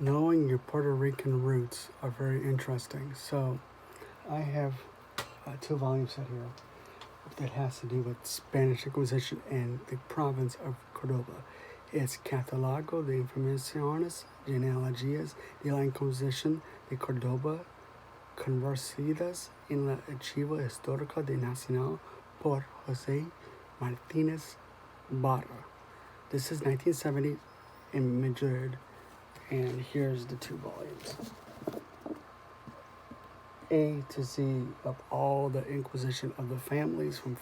knowing your Puerto Rican roots are very interesting. So I have two volumes out here that has to do with Spanish Inquisition and the province of Cordoba. It's Catalogo de Informaciones Genealogías de la Inquisición de Córdoba, convertidas en la Archivo Histórico de Nacional por José Martínez Barra. This is 1970 in Madrid, and here's the two volumes. A to Z of all the Inquisition of the families from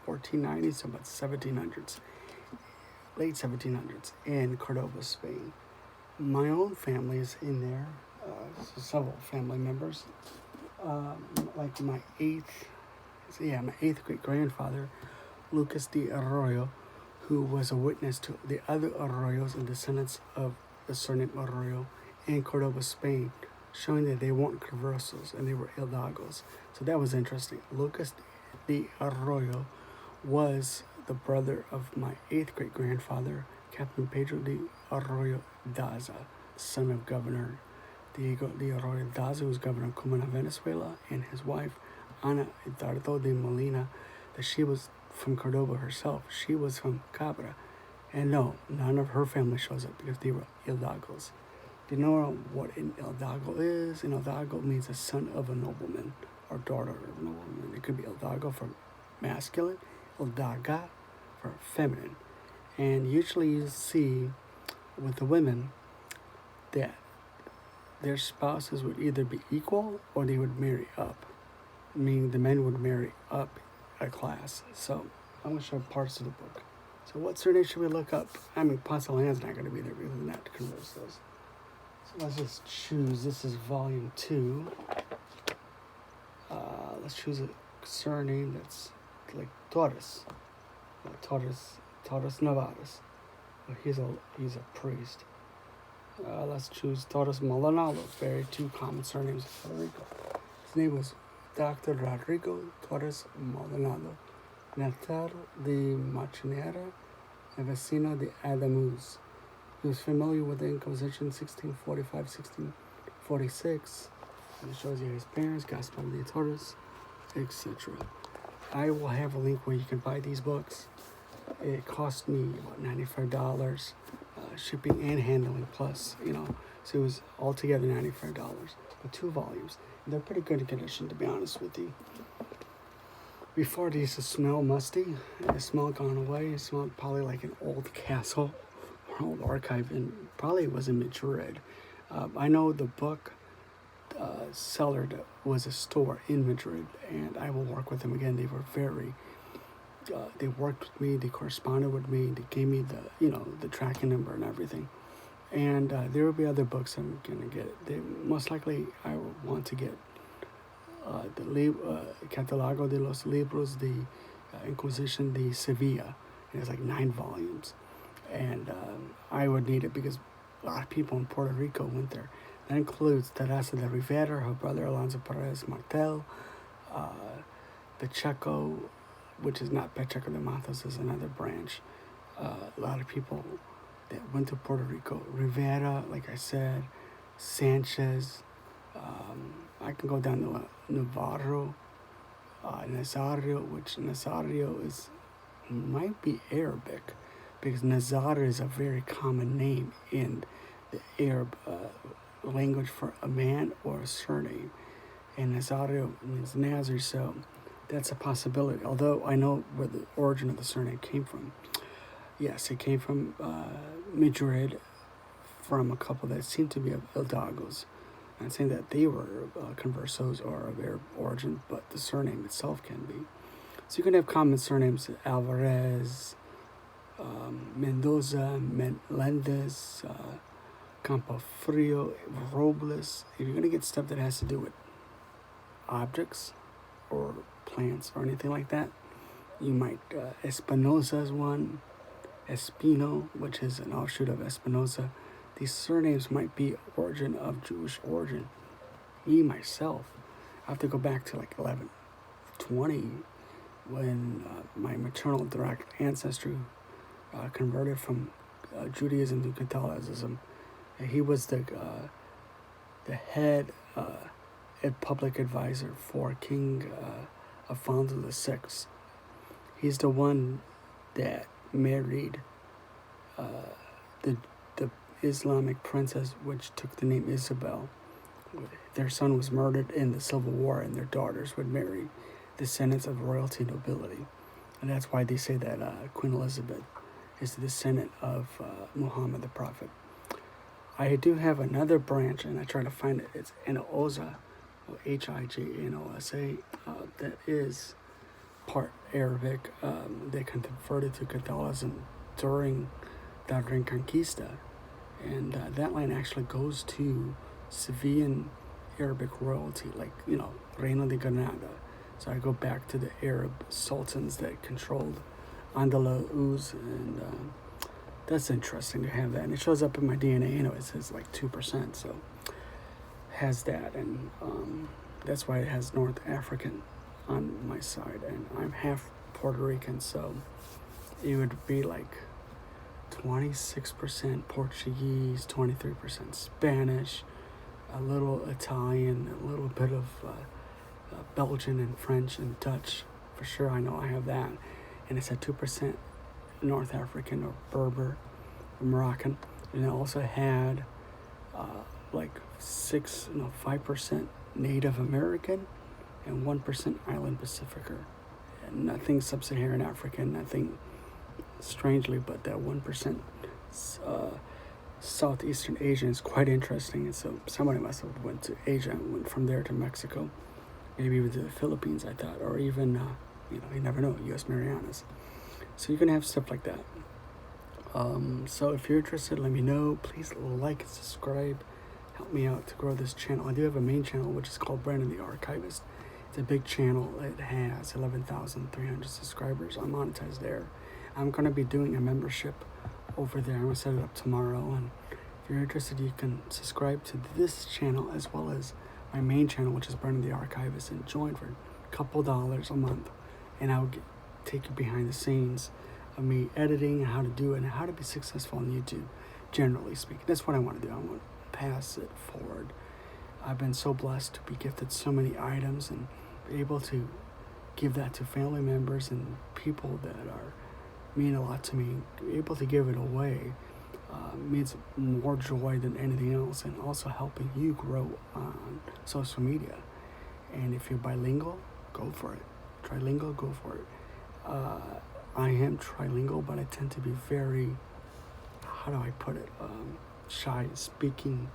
1490s to about 1700s, late 1700s in Cordoba, Spain. My own family is in there, several family members, like my eighth great grandfather, Lucas de Arroyo, who was a witness to the other Arroyos and descendants of the surname Arroyo in Cordoba, Spain, showing that they weren't Conversos and they were Hidalgos. So that was interesting. Lucas de Arroyo was the brother of my eighth great grandfather, Captain Pedro de Arroyo Daza, son of Governor Diego de Arroyo Daza, who was governor of Cumana, Venezuela, and his wife, Ana Edardo de Molina, that she was from Cordoba herself. She was from Cabra. And no, none of her family shows up because they were Hidalgos. Do you know what an Hidalgo is? An Hidalgo means a son of a nobleman or daughter of a nobleman. It could be Hidalgo for masculine, Hidalga for feminine. And usually you see with the women that their spouses would either be equal or they would marry up, meaning the men would marry up a class. So I'm going to show parts of the book. So what surname should we look up? I mean, Poncelan's not going to be there because they're not Conversos. So let's just choose. This is volume 2. Let's choose a surname that's like Torres. Torres Navarez. He's a priest. Let's choose Torres Maldonado. Very two common surnames in Puerto Rico. His name was Dr. Rodrigo Torres Maldonado, natal de Machinera and vecino de Adamuz. He was familiar with the Inquisition 1645-1646. And it shows you his parents, Gaspar de Torres, etc. I will have a link where you can buy these books. It cost me about $95, shipping and handling plus, so it was altogether $95 for 2 volumes. And they're pretty good in condition, to be honest with you. Before they used to smell musty, the smell gone away. It smelled probably like an old castle or old archive, and probably was in Madrid. I know the book seller was a store in Madrid, and I will work with them again. They were they worked with me, they corresponded with me, they gave me the tracking number and everything. And there will be other books I'm going to get. Most likely I will want to get the Catalogo de los Libros de Inquisition de Sevilla. It's like 9 volumes. And I would need it because a lot of people in Puerto Rico went there. That includes Teresa de Rivera, her brother Alonso Perez Martel, Pacheco, which is not Pacheco de Matos, is another branch. A lot of people that went to Puerto Rico. Rivera, like I said, Sanchez. I can go down to Navarro, Nazario, which Nazario might be Arabic, because Nazar is a very common name in the Arab language for a man or a surname. And Nazario means Nazir, so that's a possibility. Although I know where the origin of the surname came from. Yes, it came from Madrid, from a couple that seemed to be of Hidalgos. I'm not saying that they were Conversos or of Arab origin, but the surname itself can be. So you can have common surnames: Alvarez, Mendoza, Melendez, Campofrio, Robles. If you're going to get stuff that has to do with objects or plants or anything like that, you might, Espinosa is one, Espino, which is an offshoot of Espinosa. These surnames might be origin of Jewish origin. Me, myself, I have to go back to like 1120 when my maternal direct ancestry converted from Judaism to Catholicism, He was the head public advisor for King Alfonso VI. He's the one that married the Islamic princess, which took the name Isabel. Their son was murdered in the Civil War, and their daughters would marry descendants of royalty nobility. And that's why they say that Queen Elizabeth is the descendant of Muhammad the Prophet. I do have another branch, and I try to find it. It's Hinosa, Higanosa, that is part Arabic. They converted to Catholicism during the Reconquista. And that line actually goes to Sevillian Arabic royalty, like, Reino de Granada. So I go back to the Arab sultans that controlled Andalus, and that's interesting to have that. And it shows up in my DNA, it says like 2%, so has that. And that's why it has North African on my side. And I'm half Puerto Rican, so it would be like 26% Portuguese, 23% Spanish, a little Italian, a little bit of Belgian and French and Dutch. For sure, I know I have that. And it's at 2% North African or Berber or Moroccan. And I also had 5% Native American and 1% Island Pacificer. And nothing Sub-Saharan African, nothing strangely, but that 1% Southeastern Asian is quite interesting. And so somebody must have went to Asia and went from there to Mexico, maybe even to the Philippines, I thought, or even, you never know, U.S. Marianas. So you can have stuff like that. So if you're interested, let me know. Please like and subscribe. Help me out to grow this channel. I do have a main channel, which is called Brandon the Archivist. It's a big channel. It has 11,300 subscribers. I'm monetized there. I'm going to be doing a membership over there. I'm going to set it up tomorrow. And if you're interested, you can subscribe to this channel as well as my main channel, which is Brandon the Archivist, and join for a couple dollars a month. And I'll take you behind the scenes of me editing, how to do it, and how to be successful on YouTube, generally speaking. That's what I want to do. I want to pass it forward. I've been so blessed to be gifted so many items and be able to give that to family members and people that mean a lot to me. Able to give it away means more joy than anything else, and also helping you grow on social media. And if you're bilingual, go for it. Trilingual, go for it. I am trilingual, but I tend to be very, how do I put it, shy speaking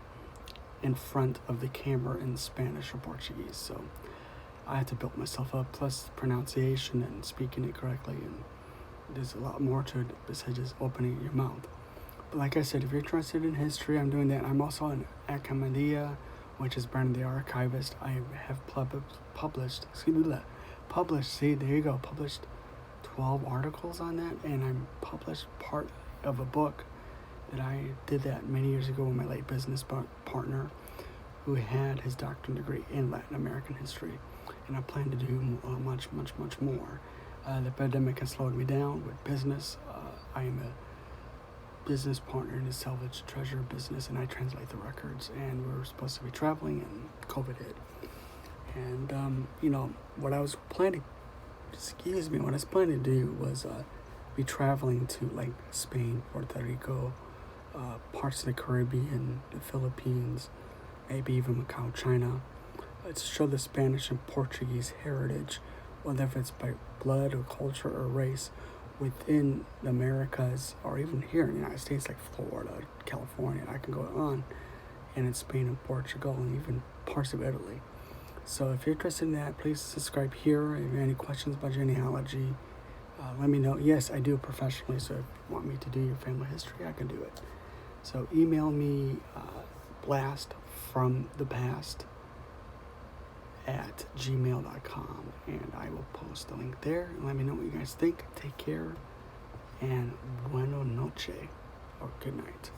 in front of the camera in Spanish or Portuguese. So I had to build myself up, plus pronunciation and speaking it correctly. And there's a lot more to it besides just opening your mouth. But like I said, if you're interested in history, I'm doing that. I'm also on Acamedia, which is Brandon the Archivist. I have published 12 articles on that, and I'm published part of a book that I did that many years ago with my late business partner, who had his doctorate degree in Latin American history, and I plan to do much more. The pandemic has slowed me down with business. I am a business partner in the salvage treasure business, and I translate the records, and we're supposed to be traveling, and COVID hit. And, what I was planning to do was be traveling to like Spain, Puerto Rico, parts of the Caribbean, the Philippines, maybe even Macau, China, to show the Spanish and Portuguese heritage, whether it's by blood or culture or race, within the Americas, or even here in the United States, like Florida, California. I can go on, and in Spain and Portugal, and even parts of Italy. So if you're interested in that, please subscribe here. If you have any questions about genealogy, let me know. Yes, I do it professionally, so if you want me to do your family history, I can do it. So email me blastfromthepast@gmail.com, and I will post the link there. And let me know what you guys think. Take care, and buena noche, or good night.